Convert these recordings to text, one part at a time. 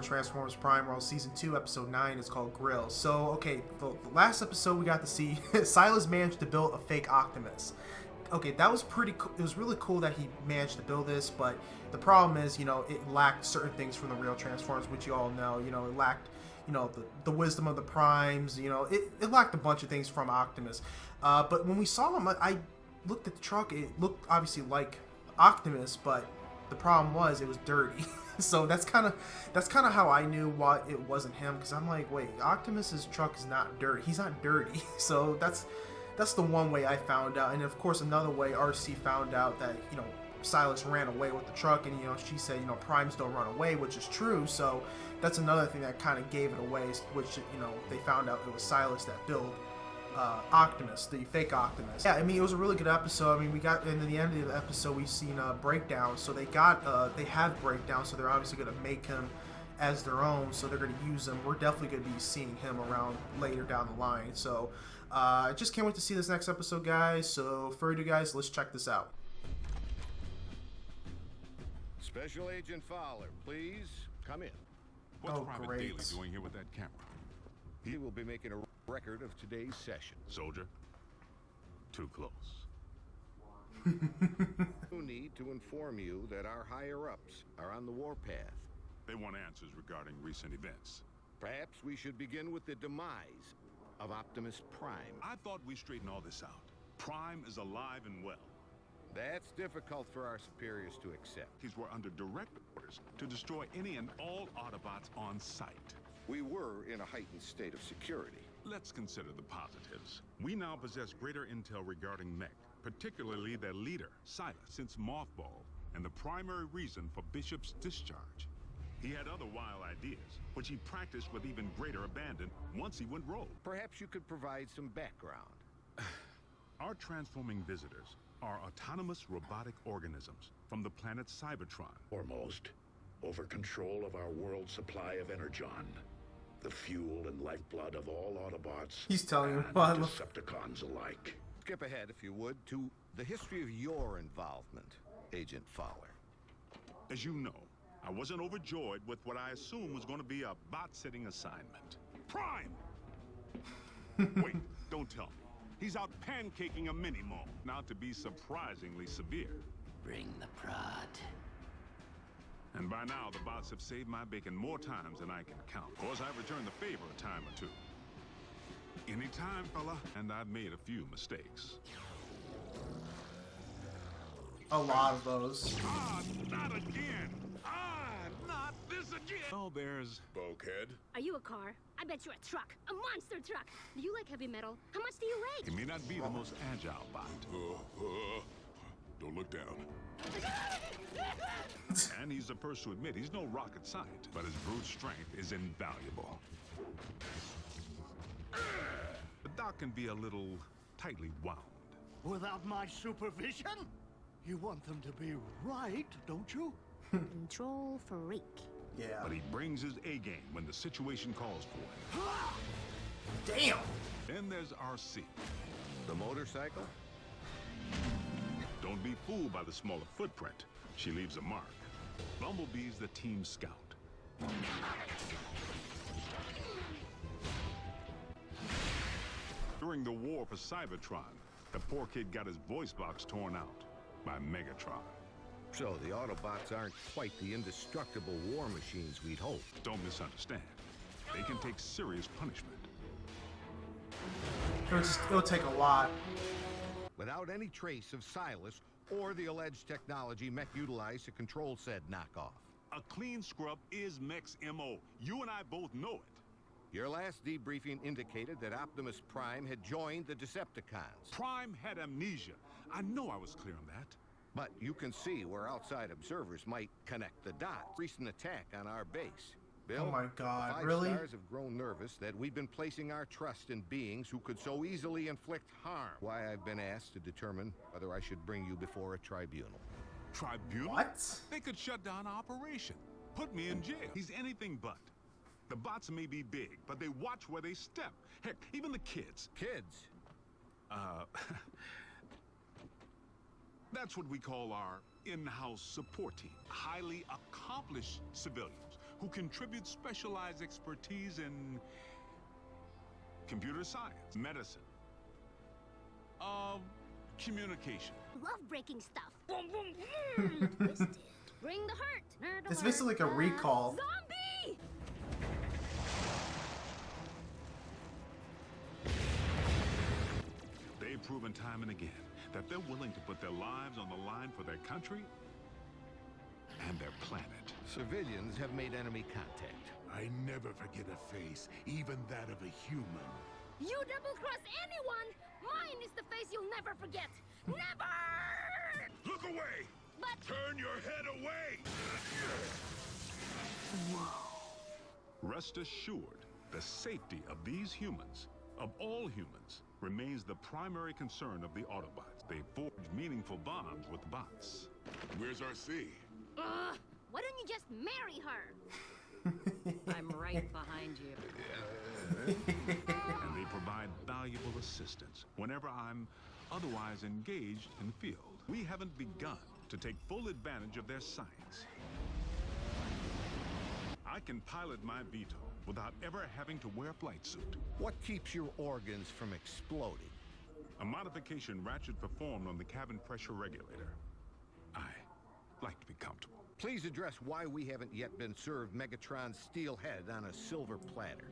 Transformers Prime World Season 2, Episode 9 is called Grill. So, okay, the last episode we got to see Silas managed to build a fake Optimus. Okay, that was pretty cool. It was really cool that he managed to build this, but the problem is, you know, it lacked certain things from the real Transformers, which you all know. You know, it lacked, you know, the wisdom of the Primes. You know, it lacked a bunch of things from Optimus. But when we saw him, I looked at the truck. It looked obviously like Optimus, but the problem was it was dirty. So that's kind of how I knew why it wasn't him, because I'm like, wait, Optimus's truck is not dirty. He's not dirty. So that's the one way I found out. And of course, another way RC found out that, you know, Silas ran away with the truck, and, you know, she said, you know, Primes don't run away, which is true. So that's another thing that kind of gave it away, which, you know, they found out it was Silas that built Optimus, the fake Optimus. Yeah, I mean, it was a really good episode. I mean, we got into the end of the episode, we've seen Breakdown. So they have Breakdown, so they're obviously going to make him as their own, so they're going to use him. We're definitely going to be seeing him around later down the line. So I just can't wait to see this next episode, guys. So for you guys, let's check this out. Special Agent Fowler, please come in. What's Oh, Private great. Daly doing here with that camera? He will be making a record of today's session. Soldier? Too close. We need to inform you that our higher-ups are on the warpath. They want answers regarding recent events. Perhaps we should begin with the demise of Optimus Prime. I thought we straightened all this out. Prime is alive and well. That's difficult for our superiors to accept. We're under direct orders to destroy any and all Autobots on sight. We were in a heightened state of security. Let's consider the positives. We now possess greater intel regarding Mech, particularly their leader, Silas, since Mothball, and the primary reason for Bishop's discharge. He had other wild ideas, which he practiced with even greater abandon once he went rogue. Perhaps you could provide some background. Our transforming visitors are autonomous robotic organisms from the planet Cybertron. Foremost, over control of our world supply of Energon, the fuel and lifeblood of all Autobots He's telling you, and well, I love- Decepticons alike. Skip ahead, if you would, to the history of your involvement, Agent Fowler. As you know, I wasn't overjoyed with what I assumed was going to be a bot-sitting assignment. Prime! Wait, don't tell me. He's out pancaking a mini-mo, now to be surprisingly severe. Bring the prod. And by now, the bots have saved my bacon more times than I can count. Of course, I've returned the favor a time or two. Anytime, fella, and I've made a few mistakes. A lot of those. Ah, not again! Ah, not this again! Oh, there's... Bulkhead? Are you a car? I bet you're a truck. A monster truck. Do you like heavy metal? How much do you He weigh? may not be the most agile bot. Don't look down. And he's the first to admit he's no rocket scientist, but his brute strength is invaluable. The doc can be a little tightly wound. Without my supervision? You want them to be right, don't you? Control freak. Yeah. But he brings his A-game when the situation calls for it. Damn. Then there's RC. The motorcycle? Don't be fooled by the smaller footprint. She leaves a mark. Bumblebee's the team scout. During the war for Cybertron, the poor kid got his voice box torn out by Megatron. So the Autobots aren't quite the indestructible war machines we'd hoped. Don't misunderstand. They can take serious punishment. It'll take a lot. Without any trace of Silas or the alleged technology Mech utilized to control said knockoff. A clean scrub is Mech's MO. You and I both know it. Your last debriefing indicated that Optimus Prime had joined the Decepticons. Prime had amnesia. I know I was clear on that. But you can see where outside observers might connect the dots. Recent attack on our base. Bill, Oh my God, the Five really? Stars have grown nervous that we've been placing our trust in beings who could so easily inflict harm. Why I've been asked to determine whether I should bring you before a tribunal. Tribunal? What? They could shut down operation. Put me in jail. He's anything but. The bots may be big, but they watch where they step. Heck, even the kids. Kids, That's what we call our in-house support team. Highly accomplished civilians who contribute specialized expertise in computer science, medicine, communication. Love breaking stuff. Boom, boom, boom. Twisted. Bring the hurt. Nerd It's alert. basically like a recall. Zombie! They've proven time and again that they're willing to put their lives on the line for their country and their planet. Civilians have made enemy contact. I never forget a face, even that of a human. You double-cross anyone, mine is the face you'll never forget. Never! Look away! But Turn your head away! Rest assured, the safety of these humans, of all humans, remains the primary concern of the Autobots. They forge meaningful bonds with bots. Where's RC? why don't you just marry her? I'm right behind you. And they provide valuable assistance whenever I'm otherwise engaged in the field. We haven't begun to take full advantage of their science. I can pilot my Beetle without ever having to wear a flight suit. What keeps your organs from exploding? A modification Ratchet performed on the cabin pressure regulator. I like to be comfortable. Please address why we haven't yet been served Megatron's steel head on a silver platter.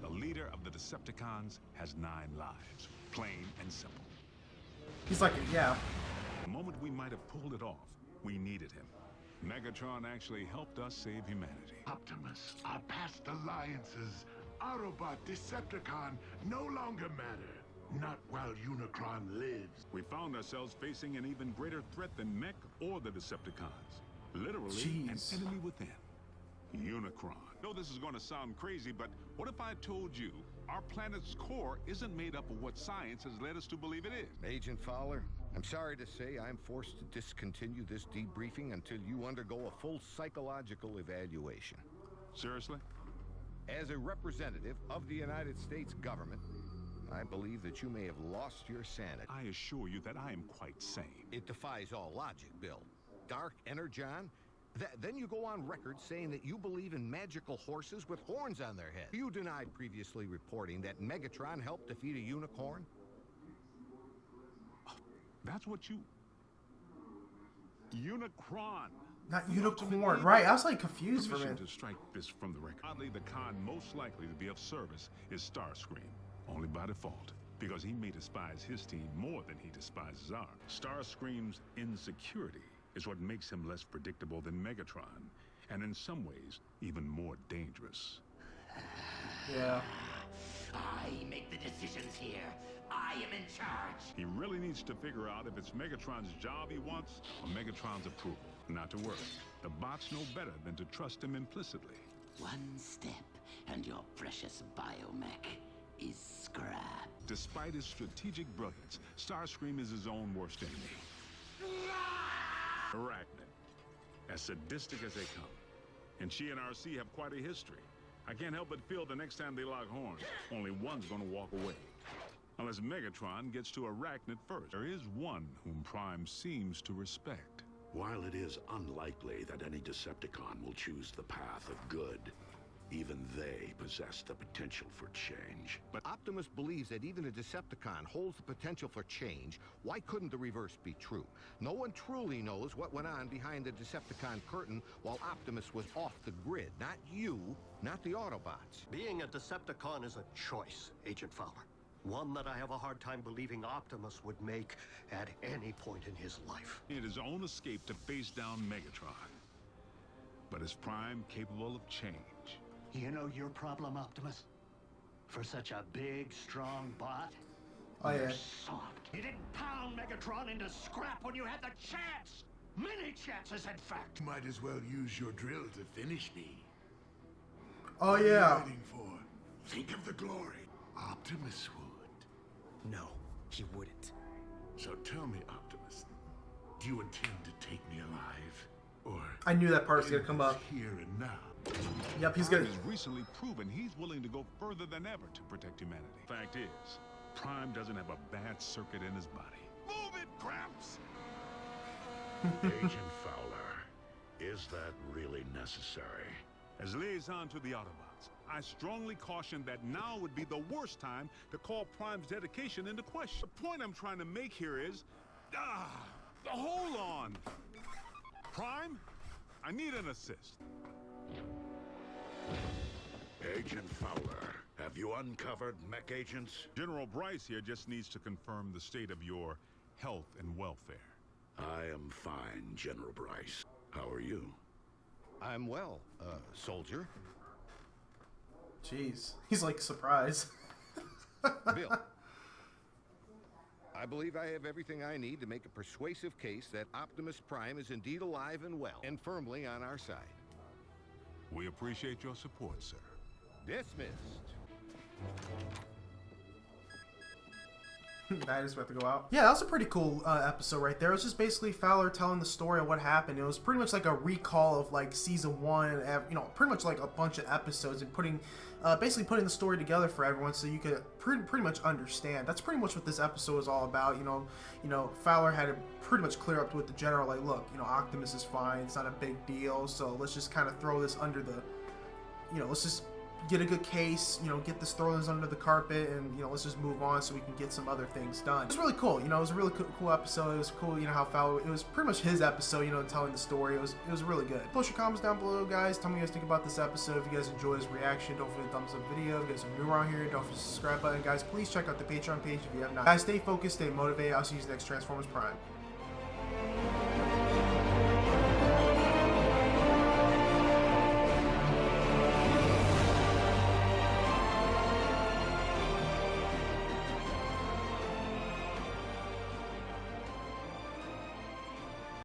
The leader of the Decepticons has 9 lives, plain and simple. He's like, yeah. The moment we might have pulled it off, we needed him. Megatron actually helped us save humanity. Optimus, our past alliances, Autobot, Decepticon, no longer matter. Not while Unicron lives. We found ourselves facing an even greater threat than Mech or the Decepticons. Literally, Jeez. an enemy within. Unicron. I know this is going to sound crazy, but what if I told you our planet's core isn't made up of what science has led us to believe it is? Agent Fowler, I'm sorry to say I'm forced to discontinue this debriefing until you undergo a full psychological evaluation. Seriously? As a representative of the United States government, I believe that you may have lost your sanity. I assure you that I am quite sane. It defies all logic, Bill. Dark Energon? Then you go on record saying that you believe in magical horses with horns on their heads. You denied previously reporting that Megatron helped defeat a unicorn. That's what you... Unicron! Not unicorn, right? I was like confused for a Permission minute. to strike this from the record. Oddly, the Khan most likely to be of service is Starscream. Only by default, because he may despise his team more than he despises ours. Starscream's insecurity is what makes him less predictable than Megatron, and in some ways, even more dangerous. Yeah. I make the decisions here. I am in charge. He really needs to figure out if it's Megatron's job he wants or Megatron's approval. Not to worry. The bots know better than to trust him implicitly. One step, and your precious biomech is scrap. Despite his strategic brilliance, Starscream is his own worst enemy. Arachnid. As sadistic as they come. And she and RC have quite a history. I can't help but feel the next time they lock horns, only one's gonna walk away. Unless Megatron gets to Arachnid first. There is one whom Prime seems to respect. While it is unlikely that any Decepticon will choose the path of good, even they possess the potential for change. But Optimus believes that even a Decepticon holds the potential for change. Why couldn't the reverse be true? No one truly knows what went on behind the Decepticon curtain while Optimus was off the grid. Not you, not the Autobots. Being a Decepticon is a choice, Agent Fowler. One that I have a hard time believing Optimus would make at any point in his life. In his own escape to face down Megatron. But is Prime capable of change? You know your problem, Optimus? For such a big, strong bot? Oh, You're yeah. soft. You didn't pound Megatron into scrap when you had the chance! Many chances, in fact! Might as well use your drill to finish me. Oh, What are you yeah. waiting for? Think of the glory. Optimus would. No, he wouldn't. So tell me, Optimus, do you intend to take me alive? Or I knew that part was gonna end come this up. here and now? Yep, he's Prime gonna. has recently proven he's willing to go further than ever to protect humanity. Fact is, Prime doesn't have a bad circuit in his body. Move it, Gramps! Agent Fowler, Is that really necessary? As liaison to the Autobots, I strongly caution that now would be the worst time to call Prime's dedication into question. The point I'm trying to make here is... hold on! Prime, I need an assist. Agent Fowler, have you uncovered mech agents? General Bryce here just needs to confirm the state of your health and welfare. I am fine, General Bryce. How are you? I'm well, soldier. Jeez, he's like surprised. Bill, I believe I have everything I need to make a persuasive case that Optimus Prime is indeed alive and well, and firmly on our side. We appreciate your support, sir. Dismissed. That is about to go out. Yeah, that was a pretty cool episode right there. It was just basically Fowler telling the story of what happened. It was pretty much like a recall of like season 1, you know, pretty much like a bunch of episodes and putting, basically putting the story together for everyone so you could pretty much understand. That's pretty much what this episode is all about. You know, Fowler had to pretty much clear up with the general, like, look, you know, Optimus is fine. It's not a big deal. So let's just kind of throw this under the, you know, let's just get a good case, you know, get this, throw this under the carpet, and, you know, let's just move on so we can get some other things done. It was really cool, you know, it was a really cool episode. It was cool, you know, how Fowler, it was pretty much his episode, you know, telling the story. It was really good. Post your comments down below, guys. Tell me what you guys think about this episode. If you guys enjoyed this reaction, don't forget to thumbs up the video. If you guys are new around here, don't forget the subscribe button. Guys, please check out the Patreon page if you have not. Guys, stay focused, stay motivated. I'll see you next Transformers Prime.